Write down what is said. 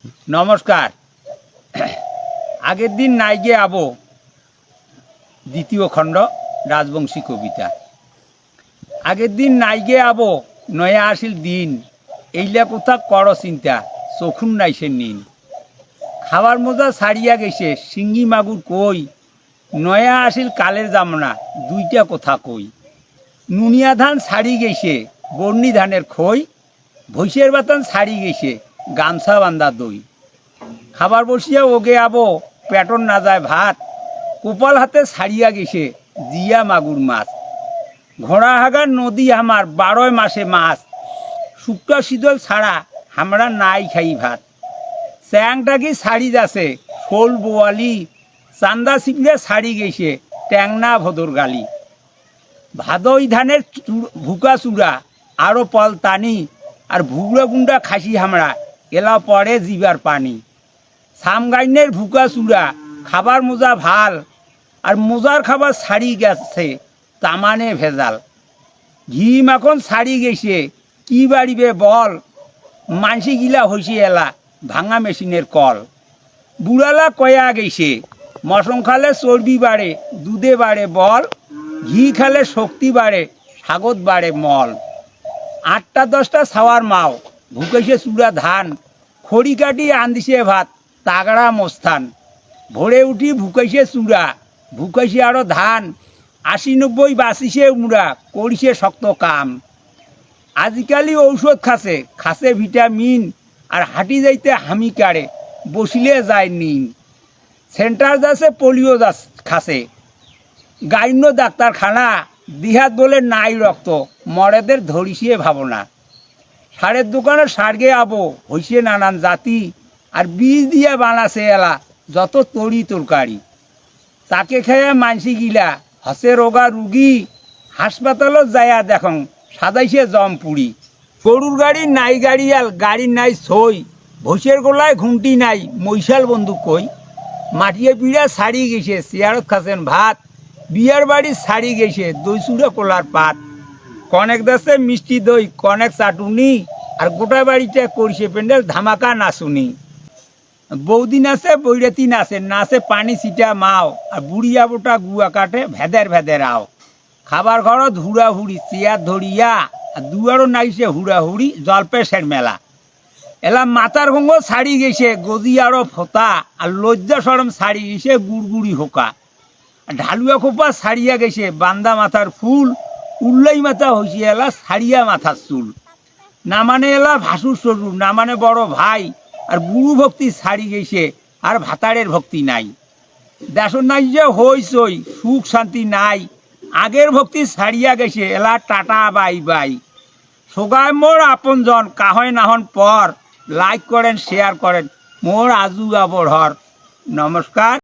নমস্কার। আগের দিন নাই গে আবো দ্বিতীয় খণ্ড রাজবংশী কবিতা। আগের দিন নাই গে আবো নয়া আসিল দিন, এইলা কোথা কর চিন্তা চখুন নাই সে নিন। খাবার মজা ছাড়িয়া গেছে শিঙ্গি মাগুর কই, নয়া আসিল কালের জামনা দুইটা কথা কই। নুনিয়া ধান ছাড়ি গেছে বর্ণি ধানের খই, ভৈষের বাতান ছাড়ি গেছে গামছা বান্ধা দই। খাবার বসিয়া ওগে আবো পেটন না যায় ভাত, কোপাল হাতে ছাড়িয়া গেছে জিয়া মাগুর মাছ। ঘোড়া হাগার নদী আমার 12 মাসে মাছ, শুক্তা শীতল ছাড়া আমরা নাই খাই ভাত। চ্যাংটাকি ছাড়ি যাচ্ছে শোল বোয়ালি, চান্দা চিংড়ে ছাড়ি গেছে ট্যাংনা ভদর গালি। ভাদই ধানের ভুকা চূড়া আরো পল টানি, আর ভুগড়া গুন্ডা খাসি আমরা এলা পরে জিবার পানি। সামগাইনের ভুকা চূড়া খাবার মোজা ভাল, আর মোজার খাবার ছাড়ি গেছে তামানে ভেজাল। ঘি মাখন ছাড়ি গেছে কি বাড়িবে বল, মানসি গিলা হইছে এলা ভাঙা মেশিনের কল। বুড়ালা কয়া গেছে মশন খালে চর্বি বাড়ে দুধে বাড়ে বল, ঘি খালে শক্তি বাড়ে সাগত বাড়ে মল। 8টা 10টা ছাওয়ার মাও ভুকেছে চূড়া ধান, খড়ি কাটি আন্দিছে ভাত তাগড়া মস্থান। ভোরে উঠি ভুকাইছে চূড়া ভুকাইছে আরো ধান, 80-90 বাঁচিছে উড়া করিছে শক্ত কাম। আজিকালি ঔষধ খাসে খাসে ভিটামিন, আর হাঁটি যাইতে হামি কাড়ে বসিলে যায় নিন। সেন্টার যাচ্ছে পোলিও খাসে, গাইন্য ডাক্তারখানা দিহাত বলে নাই রক্ত মরেদের ধরিসিয়ে ভাবনা। সারের দোকানে সারগে আবো হইছে নানান জাতি, আর বীজ দিয়া বানাছে এলা যত তরি তরকারি। তাকে খেয়ে মানসি গিলা হসে রোগা রুগী, হাসপাতালত যায়া দেখং সাদাইছে জমপুরি। গরুর গাড়ি নাই গাড়িয়াল গাড়ির নাই সই, ভৈষের গোলায় ঘুমটি নাই মৈশাল বন্ধু কই। মাটিয়ে পিড়া ছাড়ি গেছে চেয়ারত খাচ্ছেন ভাত, বিয়ার বাড়ি ছাড়ি গেছে দই চুড়ে কোলার পাত। কনেক দাসে মিষ্টি দই কনেক চাটুনি, আর গোটা বাড়িতে করছে প্যান্ডেল ধামাকা নাচুনি। বৌদি নাচে বৈরাতি নাচে নাচে পানি ছিটা মাও, আর বুড়িয়া বোটা গুয়া কাটে ভেদের ভেদের আও। খাবার ঘরত হুড়াহুড়ি চেয়ার ধরিয়া, আর দুয়ারও নাইছে হুড়াহুড়ি জলপেশের মেলা। এলা মাথার ঘুঙ্গ ছাড়ি গেছে গদি আরো ফোতা, আর লজ্জা সরম ছাড়ি গেছে গুড়গুড়ি হোকা। ঢালুয়া খোপা ছাড়িয়া গেছে বান্দা মাথার ফুল, উল্লাই মাথা হইছে এলা ছাড়িয়া মাথার চুল। না মানে এলা ভাসুর সরু না মানে বড় ভাই, আর গুরু ভক্তি ছাড়ি গেছে আর ভাতারের ভক্তি নাই। দেশর নাই যে হইসই সুখ শান্তি নাই, আগের ভক্তি ছাড়িয়া গেছে এলা টাটা বাই বাই। সোগায় মোর আপনজন কাহয় নাহন পর, লাইক করেন শেয়ার করেন মোর আজু আবরহর। নমস্কার।